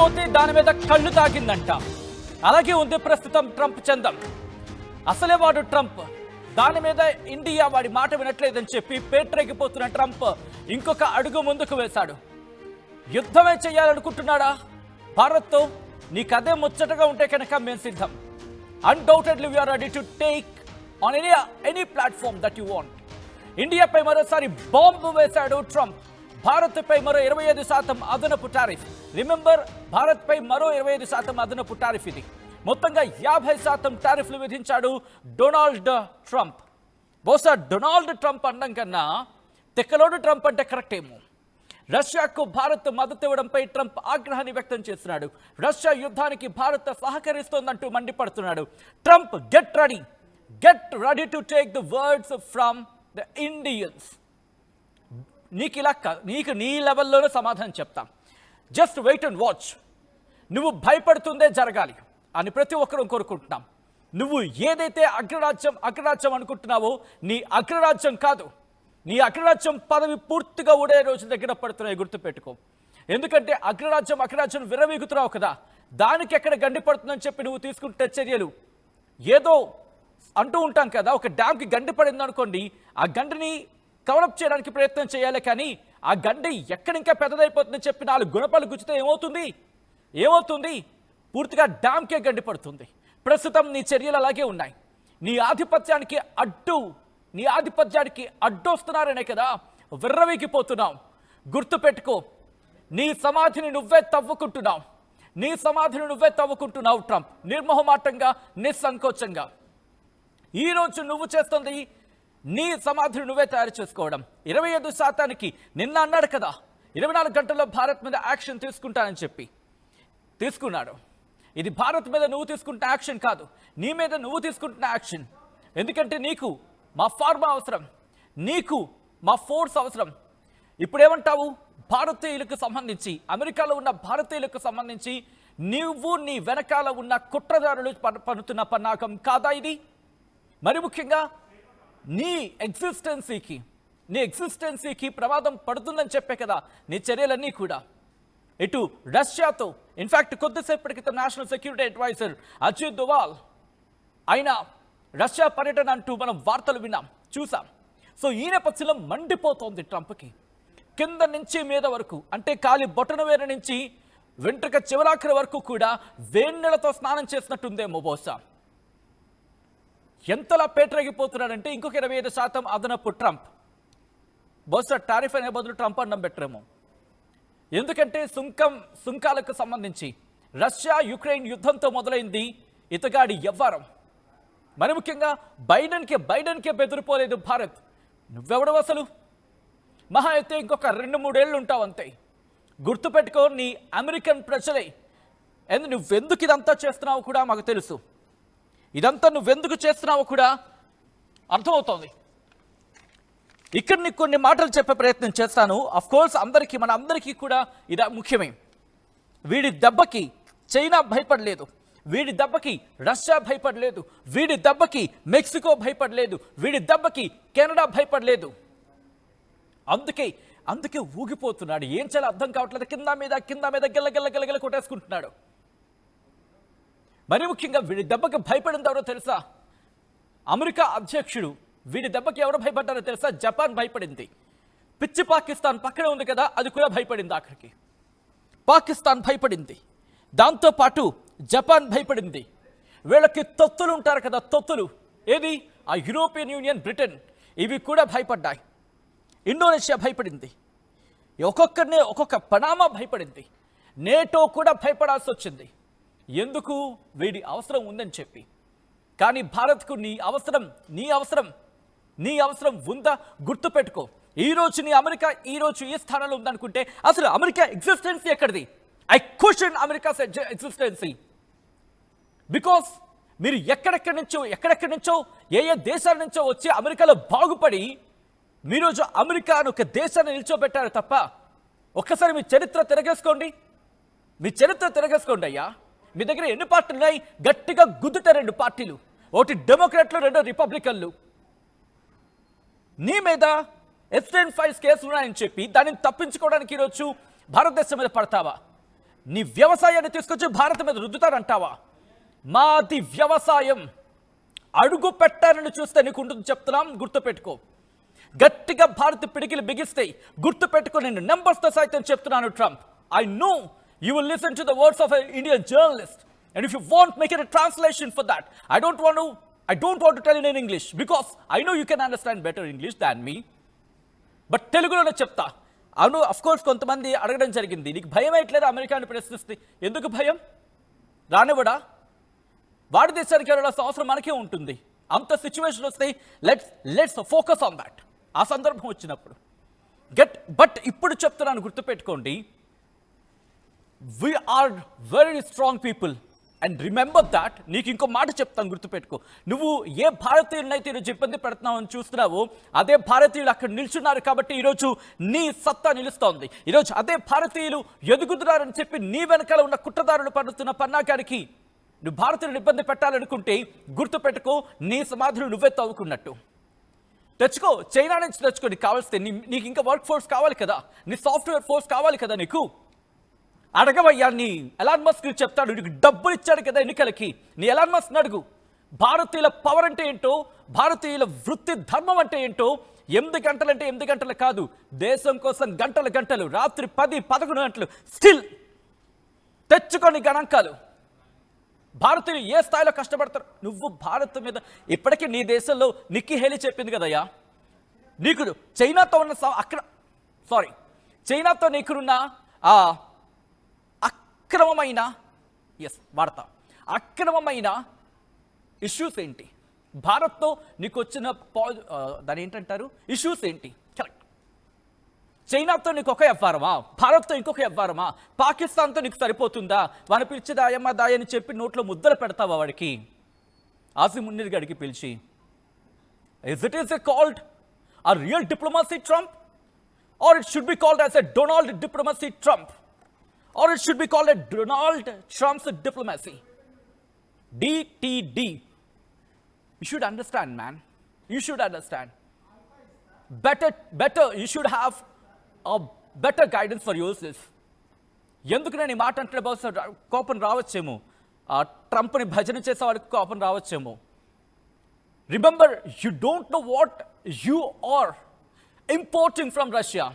కోతి దాని మీద కళ్ళు తాగిందంట. అలాగే ఉంది ప్రస్తుతం ట్రంప్ చందం. అసలే వాడు ట్రంప్, దాని మీద ఇండియా వాడి మాట వినట్లేదని చెప్పి పేట్రెగిపోతున్న ట్రంప్ ఇంకొక అడుగు ముందుకు వేశాడు. యుద్ధమే చేయాలనుకుంటున్నాడా భారత్తో? నీకు అదే ముచ్చటగా ఉంటే కనుక మేము సిద్ధం. Undoubtedly we are ready to take on any platform that you want. ఇండియాపై మరోసారి బాంబు వేశాడు ట్రంప్. భారత్పై మరో 25% అదనపు టారిఫ్. రిమెంబర్, భారత్పై మరో 25% అదనపు టారిఫ్. ఇది మొత్తంగా 50% టారిఫ్లు విధించాడు డొనాల్డ్ ట్రంప్. బహుశా డొనాల్డ్ ట్రంప్ అనడం కన్నా తెక్కలోడు ట్రంప్ అంటే కరెక్ట్ ఏమో. రష్యాకు భారత్ మద్దతు ఇవ్వడంపై ట్రంప్ ఆగ్రహాన్ని వ్యక్తం చేస్తున్నాడు. రష్యా యుద్ధానికి భారత్ సహకరిస్తోందంటూ మండిపడుతున్నాడు. Trump get ready to take the words from the Indians. నీకు నీ లెవెల్లోనే సమాధానం చెప్తాం. Just wait and watch. నువ్వు భయపడుతుందే జరగాలి అని ప్రతి ఒక్కరూ కోరుకుంటున్నాం. నువ్వు ఏదైతే అగ్రరాజ్యం అనుకుంటున్నావో నీ అగ్రరాజ్యం కాదు. నీ అగ్రరాజ్యం పదవి పూర్తిగా ఊడే రోజు దగ్గర పడుతున్నాయి, గుర్తుపెట్టుకో. ఎందుకంటే అగ్రరాజ్యం విరవీగుతున్నావు కదా, దానికి ఎక్కడ గండి పడుతుందని చెప్పి నువ్వు తీసుకుంటే చర్యలు. ఏదో అంటూ ఉంటాం కదా, ఒక డ్యామ్కి గండి పడింది అనుకోండి, ఆ గండిని కవరప్ చేయడానికి ప్రయత్నం చేయాలి. కానీ ఆ గండి ఎక్కడింకా పెద్దదైపోతుందని చెప్పి 4 గుణపాలు గుచ్చితే ఏమవుతుంది? పూర్తిగా డ్యామ్కే గండి పడుతుంది. ప్రస్తుతం నీ చర్యలు అలాగే ఉన్నాయి. నీ ఆధిపత్యానికి అడ్డొస్తున్నారనే కదా విర్రవీగిపోతున్నావు. గుర్తుపెట్టుకో, నీ సమాధిని నువ్వే తవ్వుకుంటున్నావు ట్రంప్. నిర్మోహమాటంగా, నిస్సంకోచంగా. ఈరోజు నువ్వు చేస్తుంది నీ సమాధిని నువ్వే తయారు చేసుకోవడం. 25%కి నిన్న అన్నాడు కదా 24 గంటల్లో భారత్ మీద యాక్షన్ తీసుకుంటానని చెప్పి తీసుకున్నాడు. ఇది భారత్ మీద నువ్వు తీసుకుంటున్న యాక్షన్ కాదు, నీ మీద నువ్వు తీసుకుంటున్న యాక్షన్. ఎందుకంటే నీకు మా ఫార్మా అవసరం, నీకు మా ఫోర్స్ అవసరం. ఇప్పుడేమంటావు? భారతీయులకు సంబంధించి, అమెరికాలో ఉన్న భారతీయులకు సంబంధించి నువ్వు నీ వెనకాల ఉన్న కుట్రదారులు పన్నుతున్న పన్నాగం కాదా ఇది? మరి ముఖ్యంగా నీ ఎగ్జిస్టెన్సీకి ప్రమాదం పడుతుందని చెప్పే కదా నీ చర్యలన్నీ కూడా. ఇటు రష్యాతో ఇన్ఫాక్ట్ కొద్దిసేపటి క్రితం national security adviser Ajit Doval ఆయన రష్యా పర్యటన అంటూ మనం వార్తలు విన్నాం, చూసాం. సో ఈ నేపథ్యంలో మండిపోతోంది ట్రంప్కి. కింద నుంచి మీద వరకు, అంటే కాలి బొటన వేరు నుంచి వెంట్రుక చివరాఖరి వరకు కూడా వేన్నెలతో స్నానం చేసినట్టుందేమో బహుశా. ఎంతలా పేటరేగిపోతున్నాడంటే ఇంకొక 25% అదనపు ట్రంప్. బహుశా టారిఫ్ అనే బదులు ట్రంప్ అన్నం పెట్టరేమో. ఎందుకంటే సుంకాలకు సంబంధించి రష్యా యుక్రెయిన్ యుద్ధంతో మొదలైంది ఇతగాడి వ్యవహారం. మరి ముఖ్యంగా బైడెన్కే బెదిరిపోలేదు భారత్. నువ్వెవడవు అసలు? మహా అయితే ఇంకొక 2-3 ఏళ్ళు ఉంటావు అంతే. గుర్తుపెట్టుకో, నీ అమెరికన్ ప్రజలే. నువ్వెందుకు ఇదంతా చేస్తున్నావు కూడా మాకు తెలుసు. ఇదంతా నువ్వెందుకు చేస్తున్నావో కూడా అర్థమవుతోంది. ఇక్కడ నీకు కొన్ని మాటలు చెప్పే ప్రయత్నం చేస్తాను. అఫ్కోర్స్ మనందరికీ కూడా ఇది ముఖ్యమే. వీడి దెబ్బకి చైనా భయపడలేదు, వీడి దెబ్బకి రష్యా భయపడలేదు, వీడి దెబ్బకి మెక్సికో భయపడలేదు, వీడి దెబ్బకి కెనడా భయపడలేదు. అందుకే ఊగిపోతున్నాడు. ఏం చేయాలో అర్థం కావట్లేదు. కింద మీద గెల్ల కొట్టేసుకుంటున్నాడు. మరి ముఖ్యంగా వీడి దెబ్బకి భయపడింది ఎవరో తెలుసా? అమెరికా అధ్యక్షుడు. వీడి దెబ్బకి ఎవరు భయపడ్డారో తెలుసా? జపాన్ భయపడింది. పిచ్చి పాకిస్తాన్ పక్కనే ఉంది కదా, అది కూడా భయపడింది. ఆఖరికి పాకిస్తాన్ భయపడింది, దాంతోపాటు జపాన్ భయపడింది. వీళ్ళకి తొత్తులు ఉంటారు కదా, తొత్తులు. ఏది? ఆ యూరోపియన్ యూనియన్, బ్రిటన్, ఇవి కూడా భయపడ్డాయి. ఇండోనేషియా భయపడింది. ఒక్కొక్క పనామా భయపడింది. నేటో కూడా భయపడాల్సి వచ్చింది. ఎందుకు? వీడి అవసరం ఉందని చెప్పి. కానీ భారత్కు నీ అవసరం ఉందా? గుర్తుపెట్టుకో, ఈరోజు నీ అమెరికా ఈరోజు ఈ స్థానంలో ఉందనుకుంటే అసలు అమెరికా ఎగ్జిస్టెన్సీ ఎక్కడిది? I question America ఎగ్జిస్టెన్సీ. బికాస్ మీరు ఎక్కడెక్కడి నుంచో ఏ దేశాల నుంచో వచ్చి అమెరికాలో బాగుపడి మీరోజు అమెరికా అని ఒక దేశాన్ని నిల్చోబెట్టారు తప్ప. ఒక్కసారి మీ చరిత్ర తిరగేసుకోండి అయ్యా. మీ దగ్గర ఎన్ని పార్టీలు ఉన్నాయి? గట్టిగా గుద్దుట 2 పార్టీలు, ఒకటి డెమోక్రాట్లు, 2 రిపబ్లికన్లు. నీ మీద ఎఫ్స్టైన్ ఫైల్స్ కేసులు ఉన్నాయని చెప్పి దానిని తప్పించుకోవడానికి ఈరోజు భారతదేశం మీద పడతావా? నీ వ్యవసాయాన్ని తీసుకొచ్చి భారత్ మీద రుద్దుతారంటావా? మాది వ్యవసాయం. అడుగు పెట్టాలని చూస్తే నీకు ఉంటుంది చెప్తున్నాం, గుర్తుపెట్టుకో. గట్టిగా భారత్ పిడికిలు బిగిస్తాయి, గుర్తుపెట్టుకో. నేను నెంబర్స్తో సైతం చెప్తున్నాను Trump. I know you will listen to the words of a Indian journalist, and if you want make it a translation for that. I don't want to tell you in English because I know you can understand better English than me. But తెలుగులోనే చెప్తా. అవును, of course కొంతమంది అడగడం జరిగింది, నీకు భయం అయ్యట్లేదు అమెరికాని ప్రశ్నిస్తే? ఎందుకు భయం? రానివ్వడా? వాడి దేశానికి వెళ్ళాల్సిన అవసరం మనకే ఉంటుంది. అంత సిచ్యువేషన్ వస్తే లెట్స్ ఫోకస్ ఆన్ దాట్. ఆ సందర్భం వచ్చినప్పుడు బట్ ఇప్పుడు చెప్తున్నాను, గుర్తుపెట్టుకోండి, we're very strong people and remember that. నీకు ఇంకో మాట చెప్తాను, గుర్తుపెట్టుకో. నువ్వు ఏ భారతీయులనైతే ఈరోజు ఇబ్బంది పెడుతున్నావు అని చూస్తున్నావో అదే భారతీయులు అక్కడ నిల్చున్నారు కాబట్టి ఈరోజు నీ సత్తా నిలుస్తోంది. ఈరోజు అదే భారతీయులు ఎదుగుతున్నారని చెప్పి నీ వెనకాల ఉన్న కుట్రదారులు పడుతున్న పన్నాగానికి నువ్వు భారతీయులను ఇబ్బంది పెట్టాలనుకుంటే గుర్తుపెట్టుకో, నీ సమాధులు నువ్వే తవ్వుకున్నట్టు. తెచ్చుకో, చైనా నుంచి తెచ్చుకో. నీకు కావాల్సి నీకు ఇంకా వర్క్ ఫోర్స్ కావాలి కదా, నీ సాఫ్ట్వేర్ ఫోర్స్ కావాలి కదా. నీకు అడగవయ్యా, నీ ఎలాన్ మస్క్ చెప్తాడు, నీకు డబ్బులు ఇచ్చాడు కదా ఎన్నికలకి. నీ ఎలాన్ మస్క్ అడుగు, భారతీయుల పవర్ అంటే ఏంటో, భారతీయుల వృత్తి ధర్మం అంటే ఏంటో. 8 గంటలు అంటే 8 గంటలు కాదు, దేశం కోసం గంటలు, రాత్రి 10-11 గంటలు స్టిల్ తెచ్చుకొని గణాంకాలు. భారతీయులు ఏ స్థాయిలో కష్టపడతారు. నువ్వు భారత్ మీద ఇప్పటికీ నీ దేశంలో నిక్కీ హేలీ చెప్పింది కదయ్యా, నీకు చైనాతో ఉన్న చైనాతో నీకున్న అక్రమమైన ఇష్యూస్ ఏంటి, భారత్తో నీకు వచ్చిన దాని ఏంటంటారు ఇష్యూస్ ఏంటి? కరెక్ట్. చైనాతో నీకు ఒక వ్యవహారమా, భారత్తో ఇంకొక వ్యవహారమా, పాకిస్తాన్తో నీకు సరిపోతుందా? వాడిని పిలిచి దాయమ్మ దాయని చెప్పి నోట్లో ముద్దలు పెడతావా వాడికి? ఆసిమ్ మున్నీర్ గడికి పిలిచి is it called a real diplomacy, Trump? Or it should be called as a Donald diplomacy, Trump? Or it should be called a Donald Trump's diplomacy? DTD. You should understand, man. You should understand. Better, you should have a better guidance for yourself. ఎందుకు నేను ఈ మాట అంటే బహుశా కోపం రావచ్చేమో, ట్రంప్ని భజన చేసే వాడికి కోపం రావచ్చేమో. Remember, you don't know what you are importing from Russia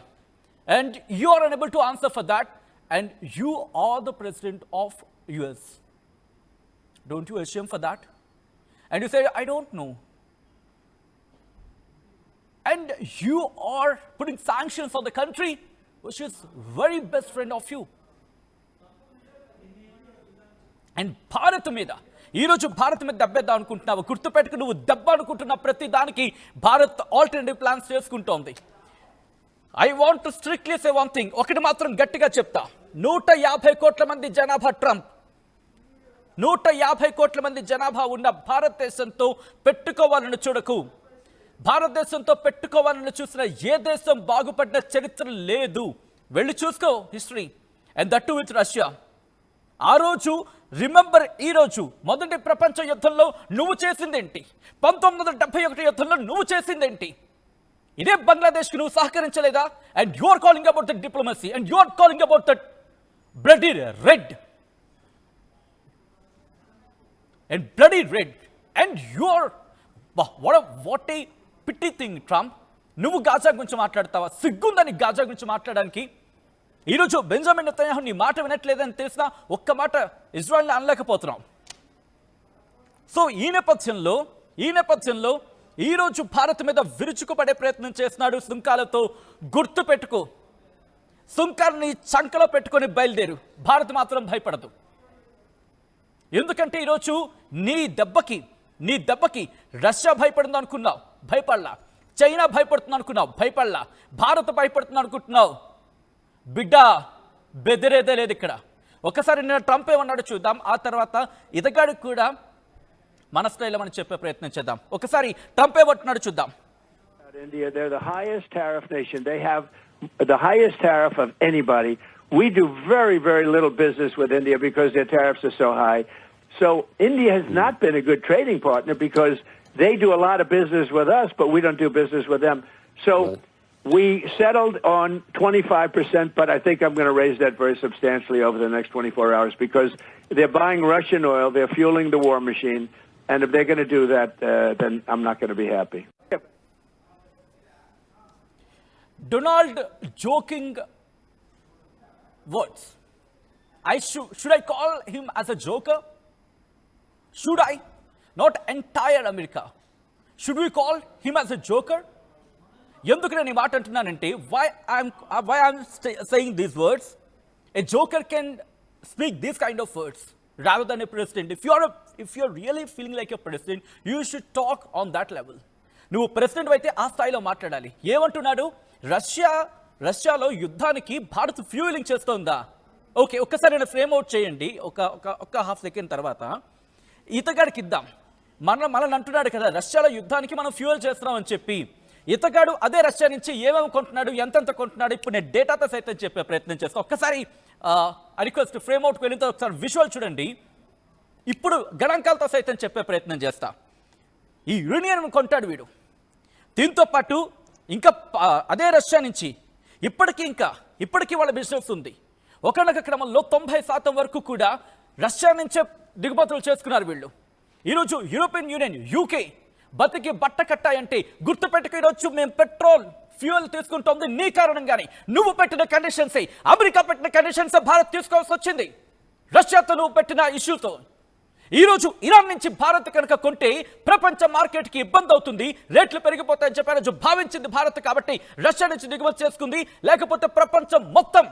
and you are unable to answer for that, and you are the president of US. Don't you ashamed for that? And you say, I don't know. And you are putting sanctions on the country which is very best friend of you. And Bharat మీద ఈరోజు భారత్ మీద దెబ్బేద్దాం అనుకుంటున్నావు. గుర్తుపెట్టుకు, నువ్వు దెబ్బ అనుకుంటున్న ప్రతి దానికి Bharat alternative plans చేసుకుంటోంది. I want to strictly say one thing. ఒకటి మాత్రం గట్టిగా చెప్తా, 150 కోట్ల మంది జనాభా ట్రంప్, 150 కోట్ల మంది జనాభా ఉన్న భారతదేశంతో పెట్టుకోవాలని చూడకు. భారతదేశంతో పెట్టుకోవాలని చూసిన ఏ దేశం బాగుపడిన చరిత్ర లేదు. వెళ్ళి చూసుకో history, and that to with Russia. ఆ రోజు రిమెంబర్, ఈ రోజు మొదటి ప్రపంచ యుద్ధంలో నువ్వు చేసిందేంటి? 1971 యుద్ధంలో నువ్వు చేసిందేంటి? ఇదే బంగ్లాదేశ్కి నువ్వు సహకరించలేదా? And you are calling about the diplomacy, and you are calling about that bloody red and you are what a pity thing Trump. నువ్వు గాజా గురించి మాట్లాడతావా? సిగ్గుందని గాజా గురించి మాట్లాడడానికి? ఈరోజు బెంజమిన్ నెతన్యాహు నీ మాట వినట్లేదని తెలిసినా ఒక్క మాట ఇజ్రాయెల్ని అనలేకపోతున్నాం. సో ఈ నేపథ్యంలో ఈరోజు భారత్ మీద విరుచుకుపడే ప్రయత్నం చేస్తున్నాడు సుంకాలతో. గుర్తు పెట్టుకో, సుంకాలని చంకలో పెట్టుకొని బయలుదేరు. భారత్ మాత్రం భయపడదు. ఎందుకంటే ఈరోజు నీ దెబ్బకి రష్యా భయపడింది అనుకున్నావు, భయపడలా. చైనా భయపడుతుంది అనుకున్నావు, భయపడలా. భారత్ భయపడుతుంది అనుకుంటున్నావు. బిడ్డ బెదిరేదే లేదు ఇక్కడ. ఒకసారి నేను ట్రంప్ ఏమన్నాడు చూద్దాం, ఆ తర్వాత ఇతగాడికి కూడా మన స్టైల్లో మనం చెప్పే ప్రయత్నం చేద్దాం. ఒకసారి ట్రంప్ ఏమంటున్నాడు చూద్దాం. India, they're the highest tariff nation. They have the highest tariff of anybody. We do very, very little business with India because their tariffs are so high. So India has not been a good trading partner because they do a lot of business with us, but we don't do business with them. So We settled on 25%, but I think I'm going to raise that very substantially over the next 24 hours because they're buying Russian oil, they're fueling the war machine, and if they're going to do that, then I'm not going to be happy. Donald joking words. Should I call him as a joker? Should I? Not entire America. Should we call him as a joker? ఎందుకు నేను ఈ మాట అంటున్నానంటే why I'm saying these words? A joker can speak these kind of words rather than a president. If you're really feeling like a president, you should talk on that level. నువ్వు president అయితే ఆ స్థాయిలో మాట్లాడాలి. ఏమంటున్నాడు? రష్యాలో యుద్ధానికి Bharat fuelling చేస్తోందా? Okay, ఒక్కసారి నేను ఫ్రేమ్ అవుట్ చేయండి. ఒక హాఫ్ సెకండ్ తర్వాత ఇతగాడికి ఇద్దాం. మనల్ని అంటున్నాడు కదా రష్యాలో యుద్ధానికి మనం ఫ్యూయల్ చేస్తున్నాం అని చెప్పి. ఇతగాడు అదే రష్యా నుంచి ఏమేమి కొంటున్నాడు, ఎంతెంత కొంటున్నాడు, ఇప్పుడు నేను డేటాతో సైతం చెప్పే ప్రయత్నం చేస్తాను. ఒక్కసారి రిక్వెస్ట్ ఫ్రేమ్ అవుట్కి వెళ్ళిన తర్వాత ఒకసారి విజువల్ చూడండి. ఇప్పుడు గణాంకాలతో సైతం చెప్పే ప్రయత్నం చేస్తా. ఈ యురేనియం కొంటాడు వీడు. దీంతో పాటు ఇంకా అదే రష్యా నుంచి ఇప్పటికీ వాళ్ళ బిజినెస్ ఉంది. ఒకనొక క్రమంలో 90% వరకు కూడా రష్యా నుంచే దిగుమతులు చేసుకున్నారు వీళ్ళు. ఈరోజు యూరోపియన్ యూనియన్ యూకే బతికి బట్ట కట్టాయంటే గుర్తుపెట్టుకు ఈరోజు మేము పెట్రోల్ ఫ్యూయల్ తీసుకుంటోంది నీ కారణంగానే. నువ్వు పెట్టిన కండిషన్సే, అమెరికా పెట్టిన కండిషన్సే భారత్ తీసుకోవాల్సి వచ్చింది. రష్యాతో నువ్వు పెట్టిన ఇష్యూతో. ఈరోజు ఇరాన్ నుంచి భారత్ కనుక కొంటే ప్రపంచ మార్కెట్కి ఇబ్బంది అవుతుంది, రేట్లు పెరిగిపోతాయని చెప్పి భావించింది భారత్. కాబట్టి రష్యా నుంచి దిగుమతి చేసుకుంది. లేకపోతే ప్రపంచం మొత్తం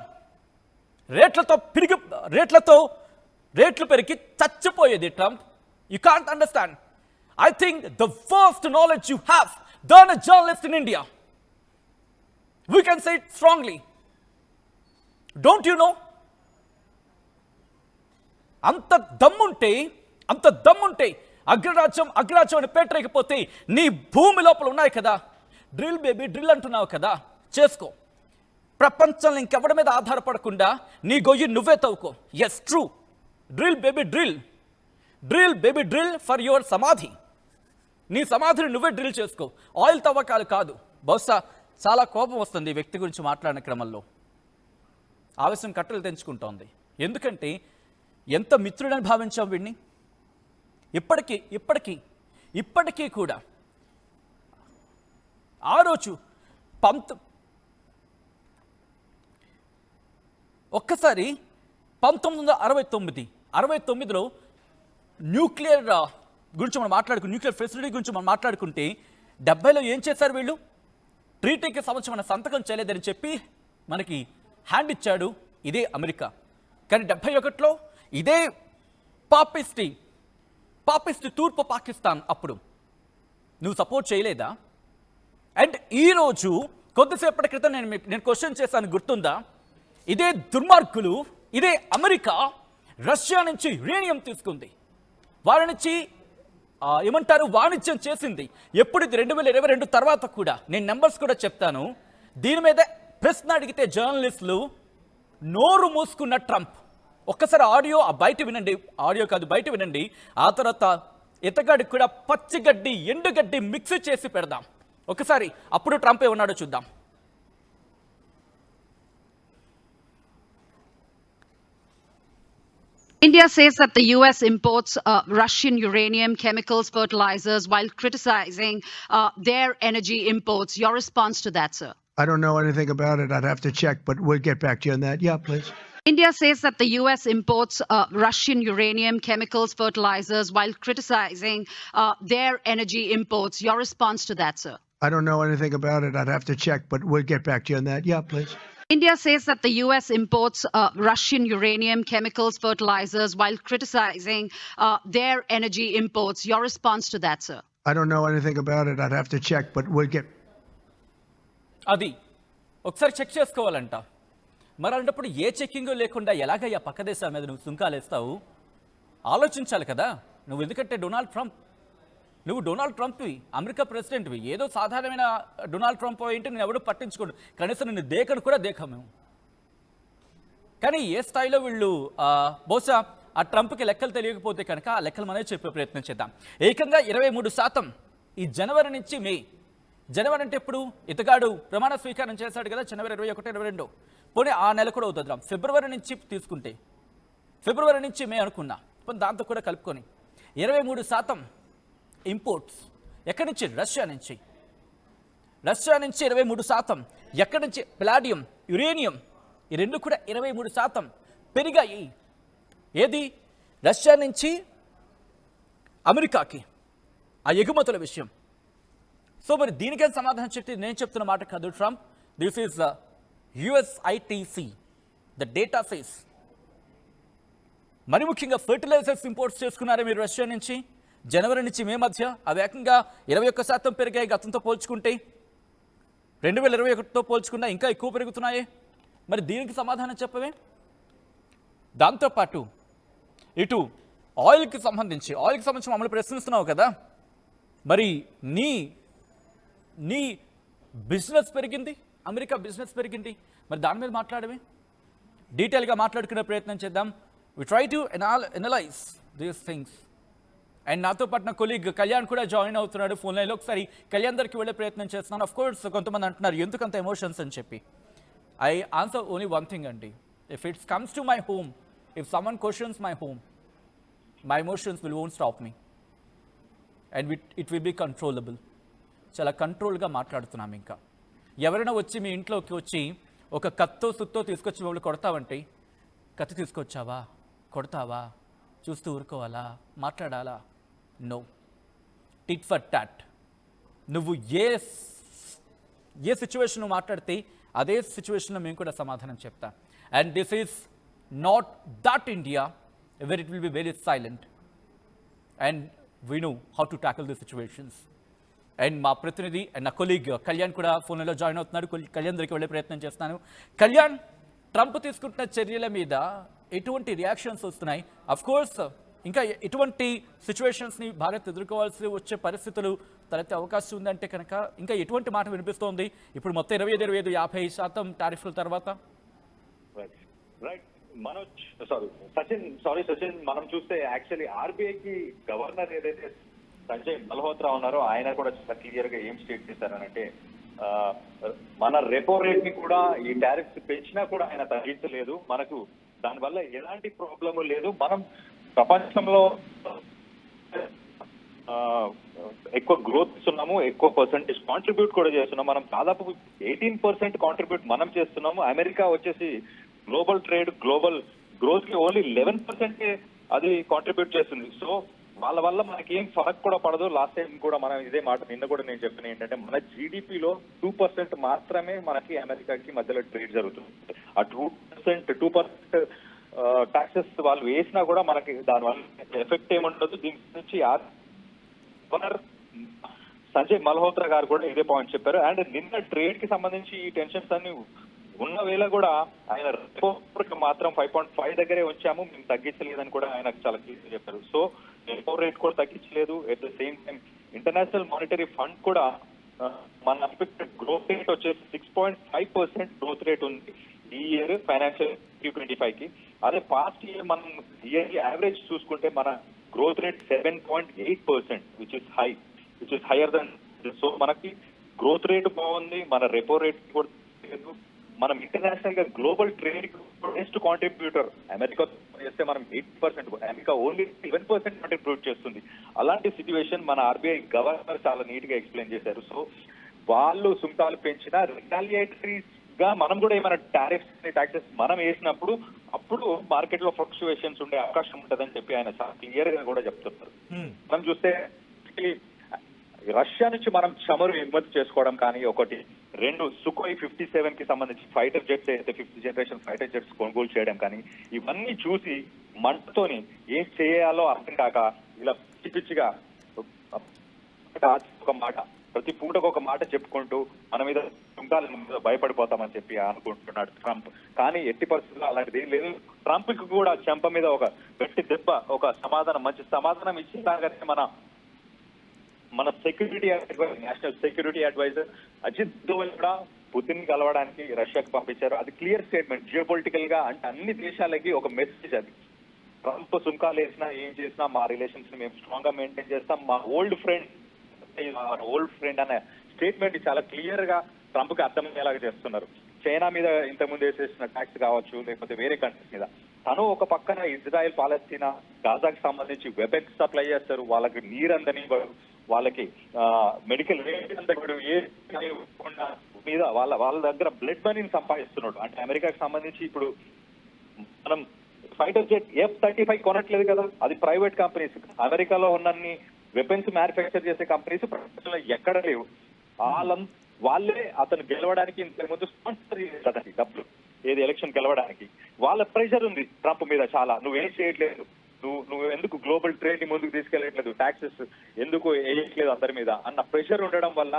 రేట్లు పెరిగి చచ్చిపోయేది Trump. You can't understand. I think the first knowledge you have than a journalist in India. We can say it strongly. Don't you know? అంత దమ్ముంటే అగ్రరాజ్యం అని పేటరేకపోతే నీ భూమి లోపల ఉన్నాయి కదా, డ్రిల్ బేబీ డ్రిల్ అంటున్నావు కదా, చేసుకో. ప్రపంచంలో ఇంకెవడి మీద ఆధారపడకుండా నీ గొయ్యి నువ్వే తవ్వుకో. Yes true. Drill baby drill for your సమాధి. నీ సమాధిని నువ్వే డ్రిల్ చేసుకో, ఆయిల్ తవ్వకాలు కాదు. బహుశా చాలా కోపం వస్తుంది ఈ వ్యక్తి గురించి మాట్లాడిన క్రమంలో. ఆవేశం కట్టలు తెంచుకుంటోంది. ఎందుకంటే ఎంత మిత్రుడని భావించాం వీడిని. ఇప్పటికీ కూడా ఆ రోజు ఒక్కసారి 1969లో న్యూక్లియర్ గురించి మనం న్యూక్లియర్ ఫెసిలిటీ గురించి మనం మాట్లాడుకుంటే 70లో ఏం చేశారు వీళ్ళు? ట్రీటీకి సంబంధించిన సంతకం చేయలేదని చెప్పి మనకి హ్యాండ్ ఇచ్చాడు ఇదే అమెరికా. కానీ 71లో ఇదే పాపిస్టి తూర్పు పాకిస్తాన్ అప్పుడు నువ్వు సపోర్ట్ చేయలేదా? అండ్ ఈరోజు కొద్దిసేపటి క్రితం నేను క్వశ్చన్ చేశాను, గుర్తుందా? ఇదే దుర్మార్గులు, ఇదే అమెరికా రష్యా నుంచి యురేనియం తీసుకుంది, వాళ్ళ నుంచి ఏమంటారు వాణిజ్యం చేసింది. ఎప్పుడు ఇది 2022 తర్వాత కూడా. నేను నెంబర్స్ కూడా చెప్తాను. దీని మీద ప్రశ్న అడిగితే జర్నలిస్టులు నోరు మూసుకున్న ట్రంప్. ఒక్కసారి ఆడియో బయట వినండి, ఆడియో కాదు బయట వినండి. ఆ తర్వాత ఇతగాడికి కూడా పచ్చిగడ్డి ఎండుగడ్డి మిక్స్ చేసి పెడదాం ఒకసారి. అప్పుడు ట్రంప్ ఏమన్నాడో చూద్దాం. India says that the US imports Russian uranium, chemicals, fertilizers, while criticizing their energy imports. Your response to that, sir? I don't know anything about it. I'd have to check, but we'll get back to you on that. Yeah, please. India says that the US imports Russian uranium, chemicals, fertilizers, while criticizing their energy imports. Your response to that, sir? I don't know anything about it. I'd have to check, but we'll get back to you on that. Yeah, please. India says that the US imports Russian uranium, chemicals, fertilizers, while criticizing their energy imports. Your response to that, sir? I don't know anything about it. I'd have to check, but we'll get. అది ఒకసారి check చేసుకోవాలంట. మరి అలాంటప్పుడు ఏ checking లేకుండా ఎలాగయ్యా పక్క దేశాల మీద నువ్వు సుంకాలు వేస్తావు? ఆలోచించాలి కదా నువ్వు. ఎందుకంటే నువ్వు డొనాల్డ్ ట్రంప్వి, అమెరికా ప్రెసిడెంట్వి. ఏదో సాధారణమైన డొనాల్డ్ ట్రంప్ ఏంటి నేను ఎవడూ పట్టించుకోడు, కనీసం నిన్ను దేకను కూడా దేకం మేము. కానీ ఏ స్థాయిలో వీళ్ళు బహుశా ఆ ట్రంప్కి లెక్కలు తెలియకపోతే కనుక ఆ లెక్కలు మనమే చెప్పే ప్రయత్నం చేద్దాం. ఏకంగా 23% ఈ జనవరి నుంచి మే జనవరి అంటే ఎప్పుడు ఇతగాడు ప్రమాణ స్వీకారం చేశాడు కదా జనవరి 21, 22. పోనీ ఆ నెల కూడా అవుతుంది. ఫిబ్రవరి నుంచి తీసుకుంటే ఫిబ్రవరి నుంచి మే అనుకున్నా, పోనీ దాంతో కూడా కలుపుకొని 23% ఇంపోర్ట్స్ ఎక్కడి నుంచి? రష్యా నుంచి 23%. ఎక్కడి నుంచి? ప్లాడియం, యురేనియం, ఈ రెండు కూడా 23% పెరిగాయి. ఏది? రష్యా నుంచి అమెరికాకి ఆ ఎగుమతుల విషయం. సో మరి దీనికే సమాధానం చెప్తే నేను చెప్తున్న మాట కాదు Trump. This is USITC, the data says. మరి ముఖ్యంగా ఫెర్టిలైజర్స్ ఇంపోర్ట్స్ చేసుకున్నారే మీరు రష్యా నుంచి జనవరి నుంచి మే మధ్య. అవి ఏకంగా 21% పెరిగాయి గతంతో పోల్చుకుంటే. 2021తో పోల్చుకున్నా ఇంకా ఎక్కువ పెరుగుతున్నాయే. మరి దీనికి సమాధానం చెప్పవే. దాంతోపాటు ఇటు ఆయిల్కి సంబంధించి మమ్మల్ని ప్రశ్నిస్తున్నావు కదా, మరి నీ బిజినెస్ పెరిగింది, అమెరికా బిజినెస్ పెరిగింది, మరి దాని మీద మాట్లాడమే. డీటెయిల్గా మాట్లాడుకునే ప్రయత్నం చేద్దాం. We try to analyse these things. And నాతో పాటు నా కొలీగ్ కళ్యాణ్ కూడా జాయిన్ అవుతున్నాడు ఫోన్ లైన్లో. ఒకసారి కళ్యాణ్ దగ్గరికి వెళ్ళే ప్రయత్నం చేస్తున్నాను. ఆఫ్ కోర్స్ కొంతమంది అంటున్నారు ఎందుకంత ఎమోషన్స్ అని చెప్పి. I answer only one thing అండి. If it's comes to my home, if someone questions my home, my emotions won't stop me. And it will be controllable. చాలా కంట్రోల్గా మాట్లాడుతున్నాం. ఇంకా ఎవరైనా వచ్చి మీ ఇంట్లోకి వచ్చి ఒక కత్తో సుత్తో తీసుకొచ్చి వాళ్ళు కొడతావంటే, కత్తి తీసుకొచ్చావా, కొడతావా, చూస్తూ ఊరుకోవాలా, మాట్లాడాలా? నో. Tit for tat. నువ్వు ఏ సిచ్యువేషన్ మాట్లాడితే అదే సిచ్యువేషన్లో మేము కూడా సమాధానం చెప్తా. And this is not that India where it will be very silent, and we know how to tackle the situations. And మా ప్రతినిధి అండ్ నా కొలీగ్ కళ్యాణ్ కూడా ఫోన్లో జాయిన్ అవుతున్నాడు. కళ్యాణ్ దగ్గరికి వెళ్ళే ప్రయత్నం చేస్తాను. కళ్యాణ్, ట్రంప్ తీసుకుంటున్న చర్యల మీద ఎటువంటి రియాక్షన్స్ వస్తున్నాయి? అఫ్ కోర్స్ ఇంకా ఎటువంటి సిచ్యువేషన్స్ని భారత్ ఎదుర్కోవాల్సి వచ్చే పరిస్థితులు తలెత్తే అవకాశం ఉందంటే కనుక ఇంకా ఎటువంటి మాట వినిపిస్తోంది ఇప్పుడు మొత్తం 25-50% టారిఫ్ల తర్వాత? రైట్ మనోజ్, సచిన్, మనం చూస్తే యాక్చువల్లీ ఆర్బీఐకి గవర్నర్ ఏదైతే సంజయ్ మల్హోత్రా ఉన్నారో ఆయన కూడా చాలా క్లియర్ గా ఏం స్టేట్ చేశారనంటే, మన రెపో రేట్ ని కూడా ఈ టారిఫ్స్ పెంచినా కూడా ఆయన తగ్గించలేదు. మనకు దానివల్ల ఎలాంటి ప్రాబ్లము లేదు. మనం ప్రపంచంలో ఎక్కువ గ్రోత్ ఇస్తున్నాము, ఎక్కువ పర్సెంటేజ్ కాంట్రిబ్యూట్ కూడా చేస్తున్నాం. మనం దాదాపు 18% కాంట్రిబ్యూట్ మనం చేస్తున్నాము. అమెరికా వచ్చేసి గ్లోబల్ ట్రేడ్, గ్లోబల్ గ్రోత్ కి ఓన్లీ 11% అది కాంట్రిబ్యూట్ చేస్తుంది. సో వాళ్ళ వల్ల మనకి ఏం ఫరక్ కూడా పడదు. లాస్ట్ టైం కూడా మనం ఇదే మాట నిన్న కూడా నేను చెప్పిన ఏంటంటే, మన జీడిపిలో 2% మాత్రమే మనకి అమెరికాకి మధ్యలో ట్రేడ్ జరుగుతుంది. ఆ 2% టాక్సెస్ వాళ్ళు వేసినా కూడా మనకి దానివల్ల ఎఫెక్ట్ ఏముండదు. దీని నుంచి గవర్నర్ సంజయ్ మల్హోత్రా గారు కూడా ఇదే పాయింట్ చెప్పారు. అండ్ నిన్న ట్రేడ్ కి సంబంధించి ఈ టెన్షన్స్ అన్ని ఉన్న వేళ కూడా ఆయన రెపో మాత్రం 5.5 దగ్గరే ఉంచాము, మేము తగ్గించలేదని కూడా ఆయన చాలా క్లియర్ చెప్పారు. సో రెపో రేట్ కూడా తగ్గించలేదు. At the same time international monetary fund కూడా మన ఎక్స్పెక్టెడ్ గ్రోత్ రేట్ వచ్చేసి 6.5% గ్రోత్ రేట్ ఉంది ఈ ఇయర్ ఫైనాన్షియల్ 2025కి. అదే పాస్ట్ ఇయర్ మనం ఇయర్లీ యావరేజ్ చూసుకుంటే మన growth rate 7.8%, which is higher than. So మనకి గ్రోత్ రేట్ బాగుంది, మన రెపో రేట్ కూడా లేదు. మనం ఇంటర్నేషనల్ గా global trade best contributor America చేస్తే మనం 8%, అమెరికా ఓన్లీ 11% కాంట్రిబ్యూట్ చేస్తుంది. అలాంటి సిచ్యువేషన్ మన ఆర్బీఐ గవర్నర్ చాలా నీట్ గా ఎక్స్ప్లెయిన్ చేశారు. సో వాళ్ళు సుంకాలు పెంచినా రిటాలియేటరీస్ గా మనం కూడా ఏమైనా టారిఫ్స్ టాక్సెస్ మనం వేసినప్పుడు అప్పుడు మార్కెట్ లో ఫ్లక్చువేషన్స్ ఉండే అవకాశం ఉంటుందని చెప్పి ఆయన చాలా క్లియర్ గా కూడా చెప్తున్నారు. మనం చూస్తే రష్యా నుంచి మనం చమురు ఎగుమతి చేసుకోవడం కానీ, ఒకటి 2 సుఖోయ్ 57 కి సంబంధించి ఫైటర్ జెట్స్ అయితే 5th జనరేషన్ ఫైటర్ జెట్స్ కొనుగోలు చేయడం కానీ, ఇవన్నీ చూసి మంటతోని ఏం చేయాలో అర్థం కాక ఇలా పిచ్చిగా ఒక మాట ప్రతి పూటకు ఒక మాట చెప్పుకుంటూ మన మీద సుంకాల మీద భయపడిపోతామని చెప్పి అనుకుంటున్నాడు ట్రంప్. కానీ ఎట్టి పరిస్థితుల్లో అలాంటిది ఏం లేదు. ట్రంప్ కి కూడా చెంప మీద ఒక గట్టి దెబ్బ, ఒక మంచి సమాధానం ఇచ్చేలాగానే మన security adviser, national security adviser Ajit Doval కూడా పుతిన్ కలవడానికి రష్యాకి పంపించారు. అది క్లియర్ స్టేట్మెంట్. జియోపొలిటికల్ గా అంటే అన్ని దేశాలకి ఒక మెసేజ్ అది. ట్రంప్ సుంకాలు వేసినా ఏం చేసినా మా రిలేషన్స్ ని మేము స్ట్రాంగ్ గా మెయింటైన్ చేస్తాం, మా ఓల్డ్ ఫ్రెండ్ అనే స్టేట్మెంట్ చాలా క్లియర్ గా ట్రంప్ కి అర్థమయ్యేలాగా చేస్తున్నారు. చైనా మీద ఇంతకుముందు వేసేసిన ట్యాక్స్ కావచ్చు, లేకపోతే వేరే కంట్రీస్ మీద. తను ఒక పక్కన ఇజ్రాయెల్, పాలస్తీనా, గాజాకి సంబంధించి వెపన్స్ సప్లై చేస్తారు, వాళ్ళకి నీరందని వాళ్ళకి మెడికల్ రేట్ అందడు, ఏ మీద వాళ్ళ దగ్గర బ్లడ్ మనీని సంపాదిస్తున్నాడు. అంటే అమెరికాకి సంబంధించి ఇప్పుడు మనం ఫైటర్ జెట్ F-35 కొనట్లేదు కదా, అది ప్రైవేట్ కంపెనీస్. అమెరికాలో ఉన్నన్ని వెపన్స్ మ్యానుఫ్యాక్చర్ చేసే కంపెనీస్ ప్రపంచంలో ఎక్కడ లేవు. వాళ్ళే అతను గెలవడానికి ఇంతకుముందు స్పాన్సర్ చేశారు డబ్బులు, ఏది ఎలక్షన్ గెలవడానికి. వాళ్ళ ప్రెషర్ ఉంది ట్రంప్ మీద చాలా, నువ్వేం చేయట్లేదు, నువ్వు ఎందుకు గ్లోబల్ ట్రేడ్ ని ముందుకు తీసుకెళ్లట్లేదు, ట్యాక్సెస్ ఎందుకు వేయట్లేదు అందరి మీద అన్న ప్రెషర్ ఉండడం వల్ల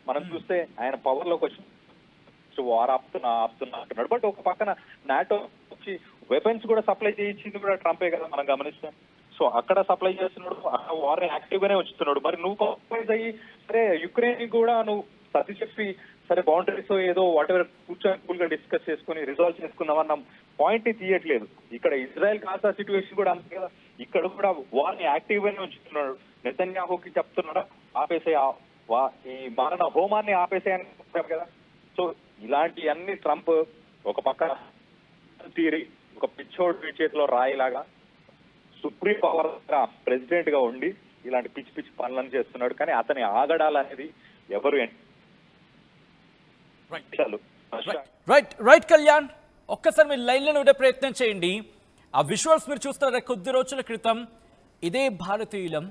మనం చూస్తే ఆయన పవర్ లోకి వచ్చి వార్ ఆపుతున్నా అంటున్నాడు. బట్ ఒక పక్కన నాటో వచ్చి వెపన్స్ కూడా సప్లై చేయించింది కూడా ట్రంపే కదా మనం గమనిస్తాం. సో అక్కడ సప్లై చేస్తున్నాడు, అక్కడ వార్ యాక్టివ్ గానే ఉంచుతున్నాడు. మరి నువ్వు కాంప్రమైజ్ అయ్యి సరే యుక్రెయిన్ కూడా నువ్వు సర్ది చెప్పి సరే బౌండరీస్ ఏదో వాట్ ఎవర్ కూర్చొని కూల్ గా డిస్కస్ చేసుకుని రిజాల్వ్ చేసుకున్నామన్న పాయింట్ ని తీయట్లేదు. ఇక్కడ ఇజ్రాయెల్ గాజా సిచ్యువేషన్ కూడా అంతే కదా, ఇక్కడ కూడా వారిని యాక్టివ్ గానే ఉంచుతున్నాడు. నెతన్యాహుకి చెప్తున్నాడు ఆపేసే ఈ మారణ హోమాన్ని ఆపేసేయని కదా. సో ఇలాంటి అన్ని ట్రంప్ ఒక పక్క తీరి ఒక పిచ్చోడు చేతిలో రాయిలాగా సుప్రీం పవర్ ప్రెసిడెంట్ గా ఉండి ఇలాంటి పిచ్చి పిచ్చి పనులను చేస్తున్నాడు. కానీ అతని ఆగడాలనేది ఎవరు రైట్ కళ్యాణ్, ఒక్కసారి మీరు లైన్లో ఉండే ప్రయత్నం చేయండి. ఆ విజువల్స్ మీరు చూస్తారా, కొద్ది రోజుల క్రితం ఇదే భారతీయులం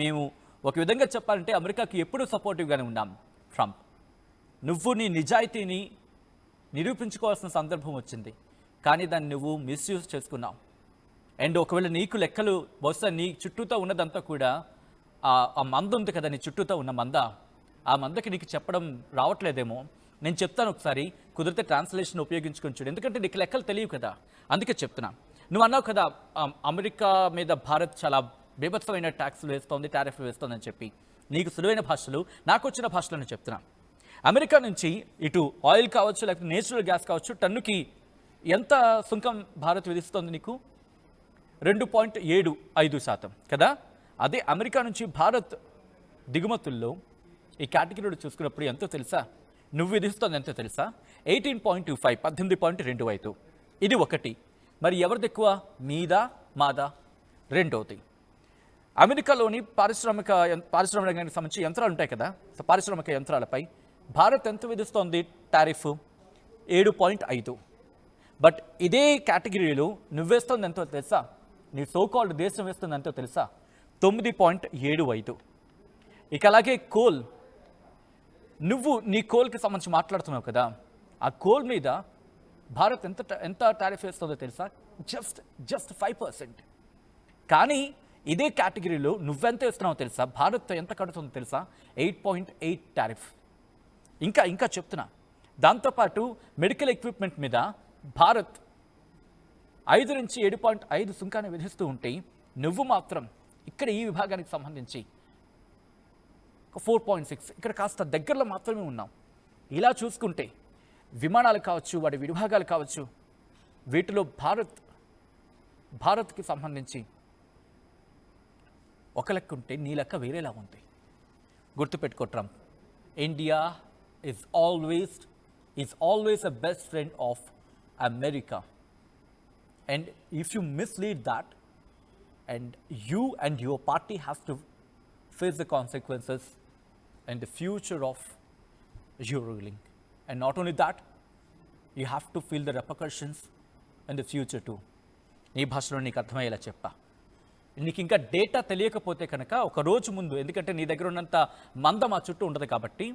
మేము ఒక విధంగా చెప్పాలంటే అమెరికాకి ఎప్పుడూ సపోర్టివ్గానే ఉన్నాం. ట్రంప్, నువ్వు నీ నిజాయితీని నిరూపించుకోవాల్సిన సందర్భం వచ్చింది, కానీ దాన్ని నువ్వు మిస్యూజ్ చేసుకున్నావు. అండ్ ఒకవేళ నీకు లెక్కలు బహుశా నీ చుట్టూతో ఉన్నదంతా కూడా ఆ మంద ఉంది కదా, నీ చుట్టూతో ఉన్న మంద, ఆ మందకి నీకు చెప్పడం రావట్లేదేమో. నేను చెప్తాను ఒకసారి, కుదిరితే ట్రాన్స్లేషన్ ఉపయోగించుకొని చూడు, ఎందుకంటే నీకు లెక్కలు తెలియవు కదా, అందుకే చెప్తున్నా. నువ్వు అన్నావు కదా అమెరికా మీద భారత్ చాలా బీభత్సమైన ట్యాక్స్లు వేస్తోంది, టారిఫ్లు వేస్తోందని చెప్పి. నీకు సులువైన భాషలు, నాకు వచ్చిన భాషలో నేను చెప్తున్నా. అమెరికా నుంచి ఇటు ఆయిల్ కావచ్చు, లేకపోతే నేచురల్ గ్యాస్ కావచ్చు, టన్నుకి ఎంత సుంకం భారత్ విధిస్తోంది నీకు? 2.75% కదా. అదే అమెరికా నుంచి భారత్ దిగుమతుల్లో ఈ కేటగిరీలో చూసుకున్నప్పుడు ఎంతో తెలుసా? నువ్వు విధిస్తోంది ఎంతో తెలుసా? 18.25, 18.25. ఇది ఒకటి. మరి ఎవరిది ఎక్కువ, మీదా మాదా? రెండోది, అమెరికాలోని పారిశ్రామిక రంగానికి సంబంధించి యంత్రాలు ఉంటాయి కదా, పారిశ్రామిక యంత్రాలపై భారత్ ఎంత విధిస్తోంది టారిఫ్? 7.5. బట్ ఇదే కేటగిరీలో నువ్వేస్తోంది ఎంతో తెలుసా? నీ సోకాల్డ్ దేశం వేస్తుంది ఎంతో తెలుసా? 9.75. ఇక అలాగే కోల్, నువ్వు నీ కోల్కి సంబంధించి మాట్లాడుతున్నావు కదా, ఆ కోల్ మీద భారత్ ఎంత టారిఫ్ వేస్తుందో తెలుసా? జస్ట్ 5%. కానీ ఇదే కేటగిరీలో నువ్వెంత వేస్తున్నావో తెలుసా? భారత్ ఎంత కడుతుందో తెలుసా? 8.8 టారిఫ్. ఇంకా చెప్తున్నా, దాంతోపాటు మెడికల్ ఎక్విప్మెంట్ మీద భారత్ 5 నుంచి 7.5 సుంకాన్ని విధిస్తూ ఉంటే నువ్వు మాత్రం ఇక్కడ ఈ విభాగానికి సంబంధించి 4.6, ఇక్కడ కాస్త దగ్గరలో మాత్రమే ఉన్నాం. ఇలా చూసుకుంటే విమానాలు కావచ్చు, వాటి విభాగాలు కావచ్చు, వీటిలో భారత్కి సంబంధించి ఒక లెక్క ఉంటే నీ లెక్క వేరేలా ఉంది. గుర్తుపెట్టుకో Trump, India is always a best friend of America. And if you mislead that, and you and your party have to face the consequences in the future of your ruling. And not only that, you have to feel the repercussions in the future too. నీ భాషలో నీకు అర్థమయ్యేలా చెప్పా. నీకు ఇంకా data తెలియకపోతే కనుక ఒక రోజు ముందు, ఎందుకంటే నీ దగ్గర ఉన్నంత మందం ఆ చుట్టూ ఉండదు కాబట్టి,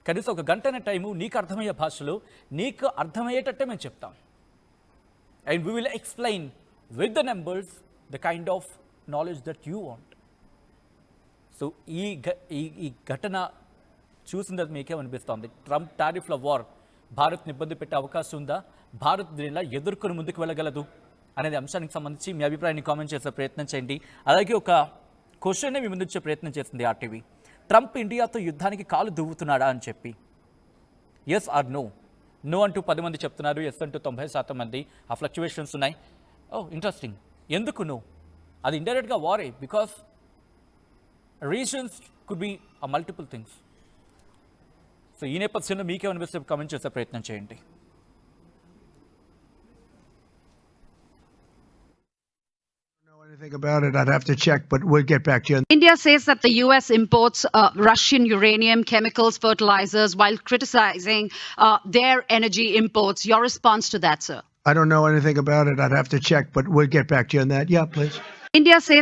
కనీసం ఒక గంటనే టైము నీకు అర్థమయ్యే భాషలో నీకు అర్థమయ్యేటట్టే మేము చెప్తాం. And we will explain with the numbers the kind of knowledge that you want. So ఈ ఘటన చూసిన తర్వాత మీకేమనిపిస్తోంది? ట్రంప్ టారిఫ్ల వార్ భారత్ని ఇబ్బంది పెట్టే అవకాశం ఉందా? భారత్ దీనిలా ఎదుర్కొని ముందుకు వెళ్ళగలదు అనేది అంశానికి సంబంధించి మీ అభిప్రాయాన్ని కామెంట్ చేసే ప్రయత్నం చేయండి. అలాగే ఒక క్వశ్చన్నే మీ ముందు వచ్చే ప్రయత్నం చేస్తుంది ఆర్టీవీ. ట్రంప్ ఇండియాతో యుద్ధానికి కాలు దువ్వుతున్నాడా అని చెప్పి, ఎస్ ఆర్ నో? నో అంటూ 10 మంది చెప్తున్నారు, ఎస్ అంటూ 90% మంది. ఆ ఫ్లక్చువేషన్స్ ఉన్నాయి. ఇంట్రెస్టింగ్. ఎందుకు నో? అది ఇండైరెక్ట్గా వారే, because reasons could be multiple things. So ఈ నేపథ్యంలో మీకేమనిపిస్తే కామెంట్ చేసే ప్రయత్నం చేయండి. Anything about it, I'd have to check, but we'll get back to you. India says that the US imports Russian uranium, chemicals, fertilizers, while criticizing their energy imports. Your response to that, sir? I don't know anything about it. I'd have to check, but we'll get back to you on that. Yeah, please. India says